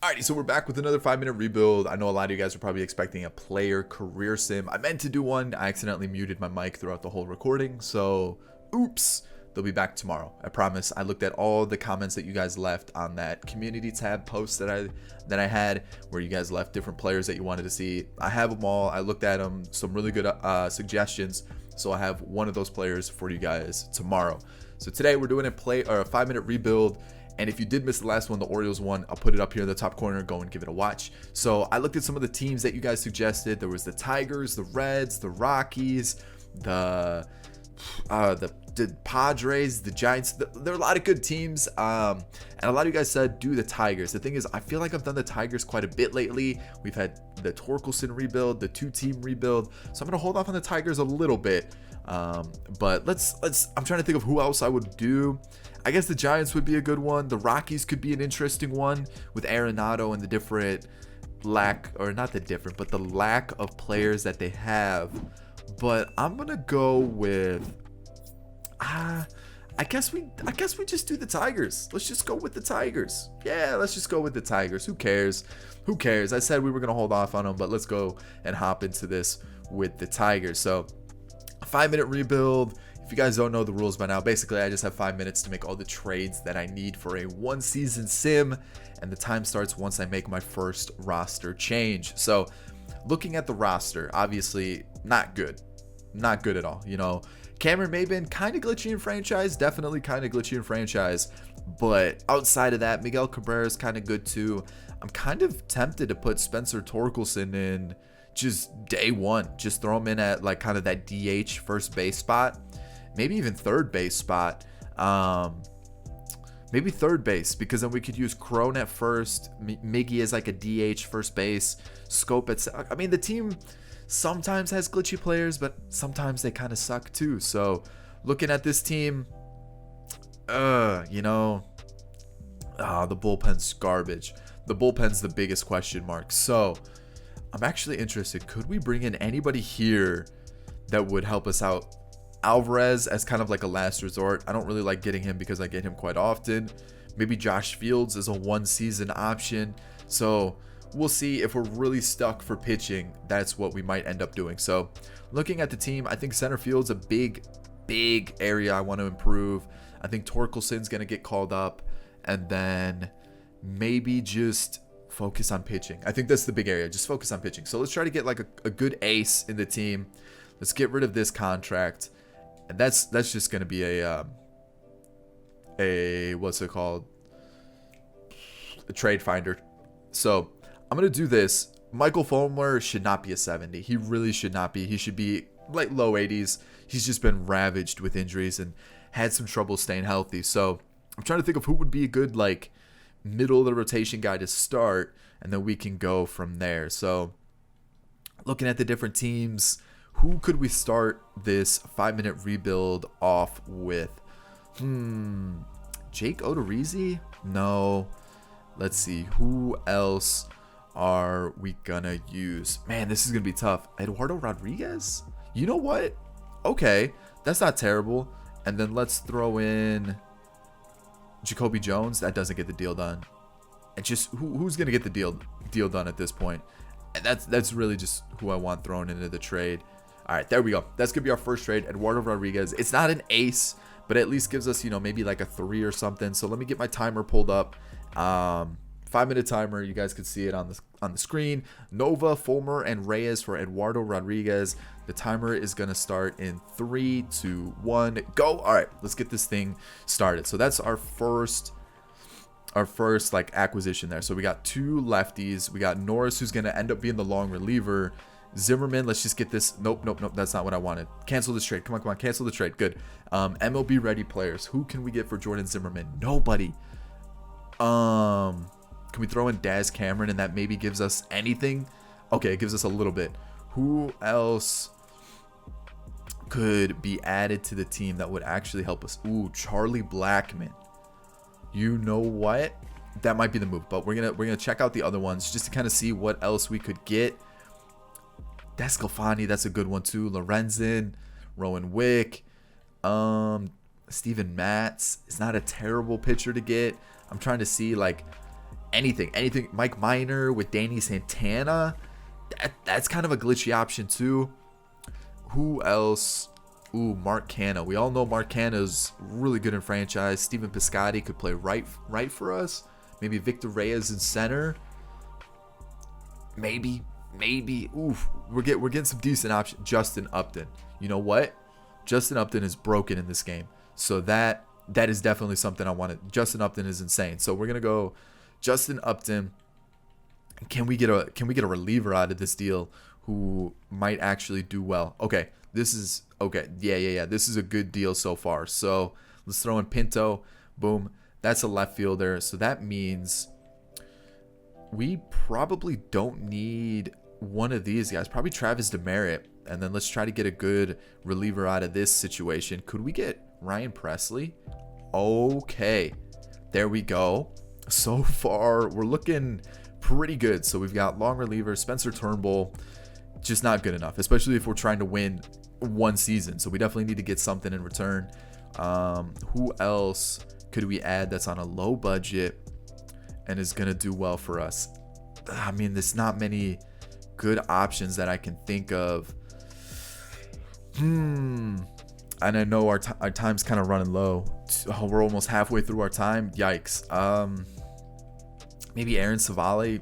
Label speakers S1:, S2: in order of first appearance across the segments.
S1: Alrighty, so we're back with another 5-minute rebuild. I know a lot of you guys are probably expecting a player career sim. I meant to do one. I accidentally muted my mic throughout the whole recording, so oops. They'll be back tomorrow. I promise. I looked at all the comments that you guys left on that community tab post that I had, where you guys left different players that you wanted to see. I have them all. I looked at them. Some really good suggestions. So I have one of those players for you guys tomorrow. So today we're doing a 5-minute rebuild. And if you did miss the last one, the Orioles one, I'll put it up here in the top corner. Go and give it a watch. So I looked at some of the teams that you guys suggested. There was the Tigers, the Reds, the Rockies, the Padres, the Giants. There are a lot of good teams. And a lot of you guys said do the Tigers. The thing is, I feel like I've done the Tigers quite a bit lately. We've had the Torkelson rebuild, the 2-team rebuild. So I'm going to hold off on the Tigers a little bit. But let's I'm trying to think of who else I would do. I guess the Giants would be a good one. The Rockies could be an interesting one with Arenado and the lack of players that they have. But I'm gonna go with I guess we just do the Tigers. Let's just go with the Tigers. Yeah, let's just go with the Tigers. Who cares? Who cares? I said we were gonna hold off on them, but let's go and hop into this with the Tigers. So, a 5-minute rebuild. If you guys don't know the rules by now, basically I just have 5 minutes to make all the trades that I need for a 1-season sim, and the time starts once I make my first roster change. So, looking at the roster, obviously not good at all. You know, Cameron Maybin, kind of glitchy in franchise, definitely kind of glitchy in franchise, but outside of that, Miguel Cabrera is kind of good too. I'm kind of tempted to put Spencer Torkelson in just day one, just throw him in at like kind of that DH first base spot, maybe even third base spot. Maybe third base, because then we could use Crone at first, Miggy as like a DH first base, Scope at, I mean, the team sometimes has glitchy players, but sometimes they kind of suck too. So looking at this team, you know, the bullpen's garbage. The bullpen's the biggest question mark. So I'm actually interested. Could we bring in anybody here that would help us out? Alvarez as kind of like a last resort. I don't really like getting him because I get him quite often. Maybe Josh Fields is a 1-season option. So we'll see. If we're really stuck for pitching, that's what we might end up doing. So looking at the team, I think center field's a big area I want to improve. I think Torkelson's going to get called up, and then maybe just focus on pitching. I think that's the big area. Just focus on pitching. So let's try to get like a good ace in the team. Let's get rid of this contract. And that's just going to be a what's it called? A trade finder. So I'm going to do this. Michael Fulmer should not be a 70. He really should not be. He should be like low 80s. He's just been ravaged with injuries and had some trouble staying healthy. So I'm trying to think of who would be a good like middle of the rotation guy to start, and then we can go from there. So looking at the different teams, who could we start this 5-minute rebuild off with? Jake Odorizzi? No. Let's see. Who else are we gonna use? Man, this is gonna be tough. Eduardo Rodriguez? You know what? Okay, that's not terrible. And then let's throw in Jacoby Jones. That doesn't get the deal done. And just who's gonna get the deal done at this point? And that's really just who I want thrown into the trade. All right, there we go. That's going to be our first trade, Eduardo Rodriguez. It's not an ace, but at least gives us, you know, maybe like a 3 or something. So let me get my timer pulled up. 5-minute timer. You guys can see it on the screen. Nova, Fulmer, and Reyes for Eduardo Rodriguez. The timer is going to start in 3, 2, 1, go. All right, let's get this thing started. So that's our first like acquisition there. So we got 2 lefties. We got Norris, who's going to end up being the long reliever. Zimmerman, let's just get this. Nope. That's not what I wanted. Cancel this trade. Come on. Cancel the trade. Good. MLB ready players. Who can we get for Jordan Zimmerman? Nobody. Can we throw in Daz Cameron, and that maybe gives us anything? Okay, it gives us a little bit. Who else could be added to the team that would actually help us? Ooh, Charlie Blackmon. You know what? That might be the move, but we're gonna check out the other ones just to kind of see what else we could get. Descalfani, that's a good one too. Lorenzen, Rowan Wick, Steven Matz is not a terrible pitcher to get. I'm trying to see like anything. Mike Minor with Danny Santana. That's kind of a glitchy option too. Who else? Ooh, Mark Canha. We all know Mark Canha's really good in franchise. Steven Piscotty could play right for us. Maybe Victor Reyes in center. Maybe. Oof, we're getting some decent options. Justin Upton. You know what? Justin Upton is broken in this game, so that is definitely something I wanted. Justin Upton is insane, so we're gonna go Justin Upton. Can we get a reliever out of this deal who might actually do well? Okay, this is okay. Yeah. This is a good deal so far. So let's throw in Pinto. Boom. That's a left fielder. So that means we probably don't need one of these guys. Probably Travis Demerit. And then let's try to get a good reliever out of this situation. Could we get Ryan Presley? Okay. There we go. So far, we're looking pretty good. So we've got long reliever, Spencer Turnbull. Just not good enough, especially if we're trying to win one season. So we definitely need to get something in return. Who else could we add that's on a low budget and is going to do well for us? I mean, there's not many good options that I can think of. And I know our time's kind of running low. Oh, we're almost halfway through our time. Yikes. Maybe Aaron Savale.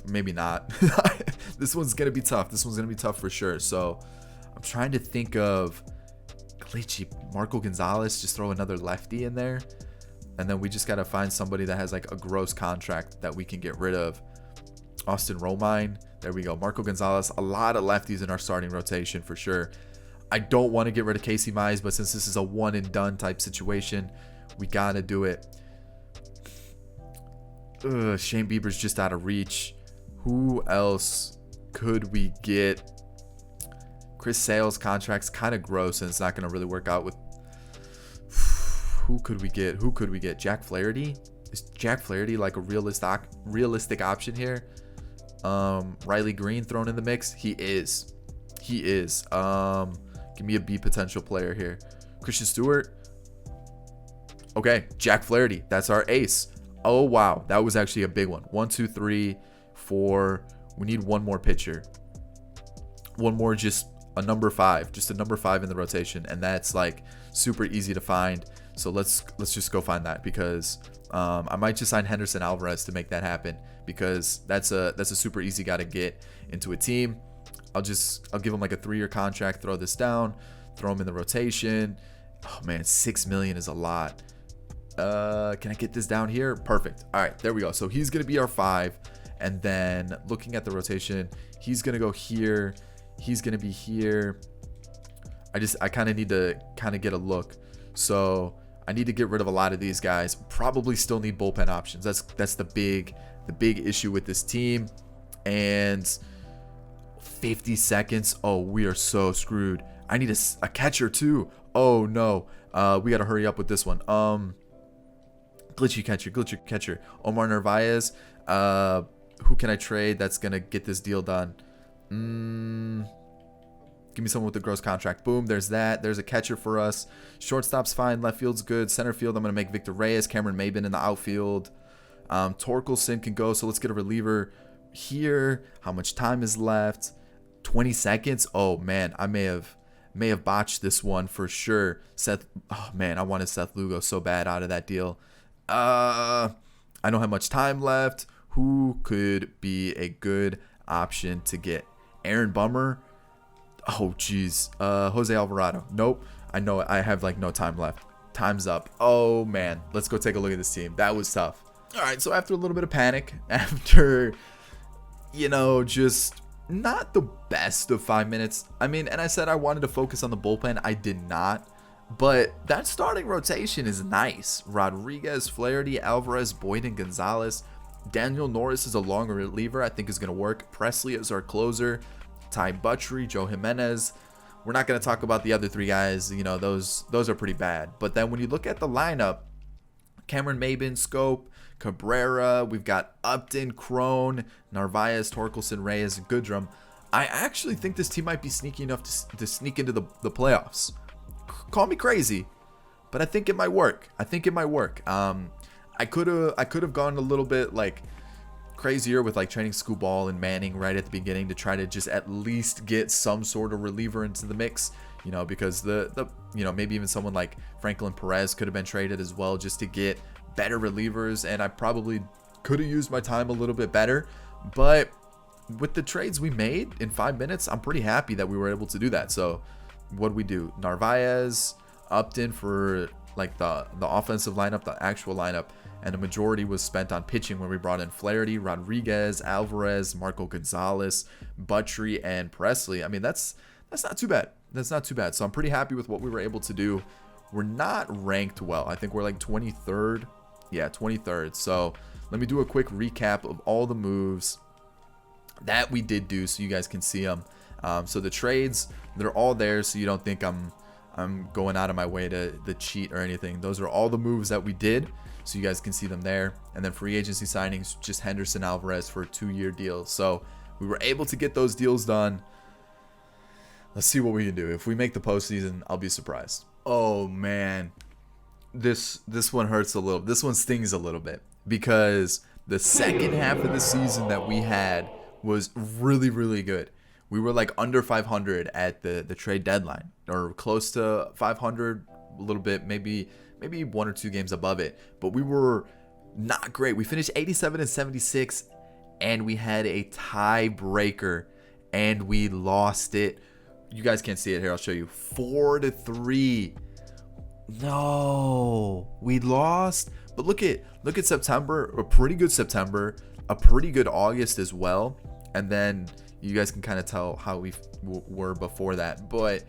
S1: Maybe not. This one's going to be tough. This one's going to be tough for sure. So I'm trying to think of glitchy. Marco Gonzalez. Just throw another lefty in there. And then we just got to find somebody that has like a gross contract that we can get rid of. Austin Romine. There we go. Marco Gonzalez. A lot of lefties in our starting rotation for sure. I don't want to get rid of Casey Mize, but since this is a one and done type situation, we got to do it. Shane Bieber's just out of reach. Who else could we get? Chris Sale's contract's kind of gross, and it's not going to really work out with... Who could we get? Jack Flaherty? Is Jack Flaherty like a realistic option here? Riley Green thrown in the mix? He is. Give me a B potential player here. Christian Stewart. Okay, Jack Flaherty. That's our ace. Oh, wow. That was actually a big one. 1, 2, 3, 4. We need one more pitcher. One more, just a number 5. Just a number 5 in the rotation. And that's like super easy to find. So let's just go find that, because I might just sign Henderson Alvarez to make that happen, because that's a super easy guy to get into a team. I'll give him like a 3-year contract, throw this down, throw him in the rotation. Oh man, $6 million is a lot. Can I get this down here? Perfect. All right, there we go. So he's going to be our 5. And then looking at the rotation, he's going to go here. He's going to be here. I kind of need to get a look. So I need to get rid of a lot of these guys. Probably still need bullpen options. That's the big issue with this team. And 50 seconds. Oh, we are so screwed. I need a catcher too. Oh no. We got to hurry up with this one. Glitchy catcher. Omar Narvaez. Who can I trade that's going to get this deal done? Give me someone with a gross contract. Boom, there's that. There's a catcher for us. Shortstop's fine. Left field's good. Center field, I'm going to make Victor Reyes. Cameron Maybin in the outfield. Torkelson can go, so let's get a reliever here. How much time is left? 20 seconds. Oh man, I may have botched this one for sure. Oh man, I wanted Seth Lugo so bad out of that deal. I don't have much time left. Who could be a good option to get? Aaron Bummer. Oh geez. Jose Alvarado. Nope. I know I have like no time left. Time's up. Oh man, let's go take a look at this team. That was tough. All right, so after a little bit of panic, after just not the best of 5 minutes. I mean, and I said I wanted to focus on the bullpen. I did not. But that starting rotation is nice. Rodriguez, Flaherty, Alvarez, Boyd, and Gonzalez. Daniel Norris is a long reliever. I think is going to work. Presley is our closer. Ty Buttrey, Joe Jimenez. We're not going to talk about the other 3 guys. Those are pretty bad. But then when you look at the lineup, Cameron Maybin, Scope, Cabrera, we've got Upton, Crone, Narvaez, Torkelson, Reyes, and Goodrum. I actually think this team might be sneaky enough to sneak into the playoffs. Call me crazy, but I think it might work. I could have gone a little bit like crazier with like trading Scooball and Manning right at the beginning to try to just at least get some sort of reliever into the mix, you know, because the maybe even someone like Franklin Perez could have been traded as well just to get better relievers, and I probably could have used my time a little bit better. But with the trades we made in 5 minutes, I'm pretty happy that we were able to do that. So what did we do? Narvaez, Upton for like the offensive lineup, the actual lineup, and the majority was spent on pitching when we brought in Flaherty, Rodriguez, Alvarez, Marco Gonzalez, Buttry, and Presley. I mean, that's not too bad. That's not too bad. So I'm pretty happy with what we were able to do. We're not ranked well. I think we're like 23rd. Yeah, 23rd. So let me do a quick recap of all the moves that we did do so you guys can see them. So the trades, they're all there, so you don't think I'm going out of my way to cheat or anything. Those are all the moves that we did, so you guys can see them there. And then free agency signings, just Henderson Alvarez for a 2-year deal. So we were able to get those deals done. Let's see what we can do. If we make the postseason, I'll be surprised. Oh man, this one hurts a little. This one stings a little bit because the second half of the season that we had was really, really good. We were like under 500 at the trade deadline, or close to 500, a little bit, maybe 1 or 2 games above it. But we were not great. We finished 87 and 76, and we had a tiebreaker, and we lost it. You guys can't see it here. I'll show you. 4-3. No, we lost. But look at September. A pretty good September, a pretty good August as well, and then you guys can kind of tell how we were before that. But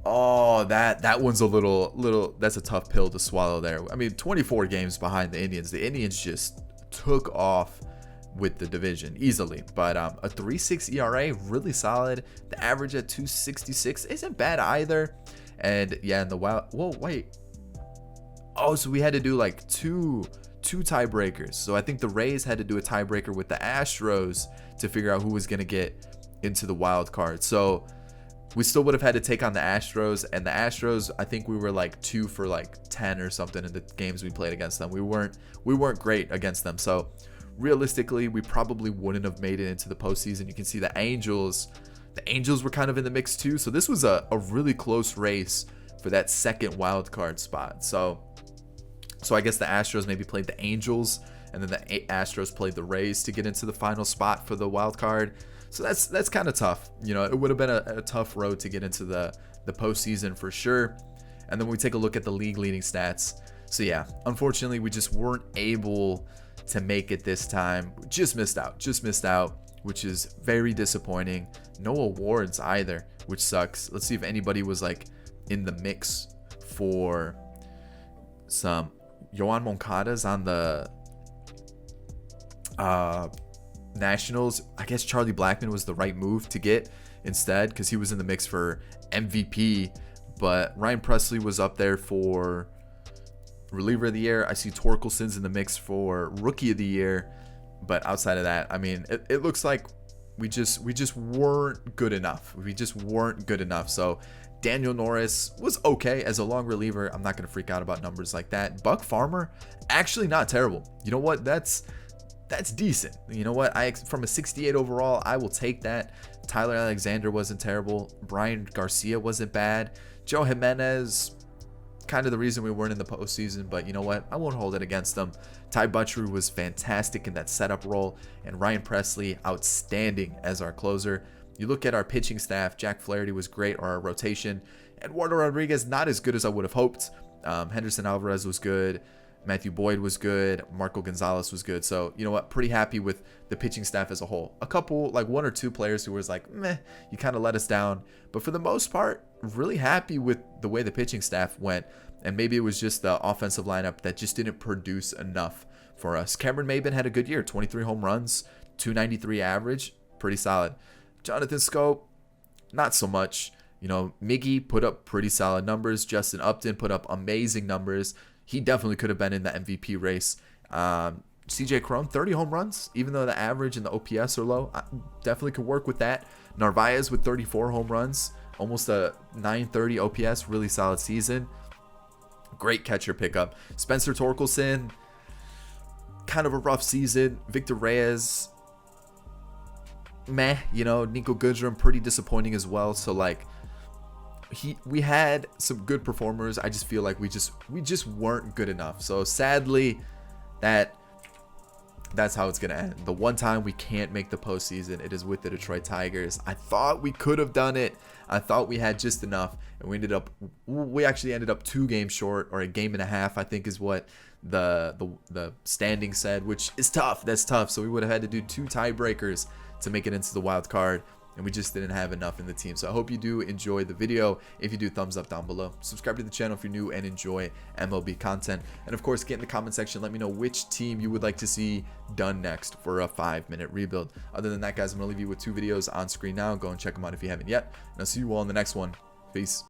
S1: oh, that one's a little. That's a tough pill to swallow there. I mean, 24 games behind the Indians. The Indians just took off with the division easily. But a 3.6 ERA, really solid. The average at 2.66 isn't bad either. And yeah, in the Wild. Whoa, wait. Oh, so we had to do like two tiebreakers. So I think the Rays had to do a tiebreaker with the Astros to figure out who was going to get into the wild card. So we still would have had to take on the Astros, and the Astros, I think we were like 2 for like 10 or something in the games we played against them. We weren't great against them. So realistically, we probably wouldn't have made it into the postseason. You can see the Angels were kind of in the mix too. So this was a really close race for that second wild card spot. So I guess the Astros maybe played the Angels, and then the Astros played the Rays to get into the final spot for the wild card. So that's kind of tough. You know, it would have been a tough road to get into the postseason for sure. And then we take a look at the league leading stats. So yeah, unfortunately, we just weren't able to make it this time. Just missed out, which is very disappointing. No awards either, which sucks. Let's see if anybody was like in the mix for some. Yohan Moncada's on the Nationals. I guess Charlie Blackmon was the right move to get instead, because he was in the mix for MVP. But Ryan Presley was up there for reliever of the year. I see Torkelson's in the mix for rookie of the year. But outside of that, I mean, it looks like we just weren't good enough. So Daniel Norris was okay as a long reliever. I'm not going to freak out about numbers like that. Buck Farmer, actually not terrible. You know what? That's decent. You know what? From a 68 overall, I will take that. Tyler Alexander wasn't terrible. Brian Garcia wasn't bad. Joe Jimenez, kind of the reason we weren't in the postseason, but you know what? I won't hold it against them. Ty Buttry was fantastic in that setup role, and Ryan Presley, outstanding as our closer. You look at our pitching staff, Jack Flaherty was great, or our rotation. Eduardo Rodriguez, not as good as I would have hoped. Henderson Alvarez was good. Matthew Boyd was good. Marco Gonzalez was good. So, you know what? Pretty happy with the pitching staff as a whole. A couple, like 1 or 2 players who was like, meh, you kind of let us down. But for the most part, really happy with the way the pitching staff went. And maybe it was just the offensive lineup that just didn't produce enough for us. Cameron Maybin had a good year. 23 home runs, 293 average. Pretty solid. Jonathan Scope, not so much. You know, Miggy put up pretty solid numbers. Justin Upton put up amazing numbers. He definitely could have been in the MVP race. CJ Cron, 30 home runs, even though the average and the OPS are low. I definitely could work with that. Narvaez with 34 home runs, almost a 930 OPS, really solid season. Great catcher pickup. Spencer Torkelson, kind of a rough season. Victor Reyes, meh. You know, Nico Goodrum, pretty disappointing as well. So like, we had some good performers. I just feel like we just weren't good enough. So sadly, that's how it's gonna end. The one time we can't make the postseason, it is with the Detroit Tigers. I thought we could have done it. I thought we had just enough, and we actually ended up 2 games short, or a game and a half, I think is what the standing said, which is tough. That's tough. So we would have had to do 2 tiebreakers to make it into the wild card, and we just didn't have enough in the team. So I hope you do enjoy the video. If you do, thumbs up down below. Subscribe to the channel if you're new and enjoy MLB content. And of course, get in the comment section. Let me know which team you would like to see done next for a 5-minute rebuild. Other than that, guys, I'm going to leave you with 2 videos on screen now. Go and check them out if you haven't yet. And I'll see you all in the next one. Peace.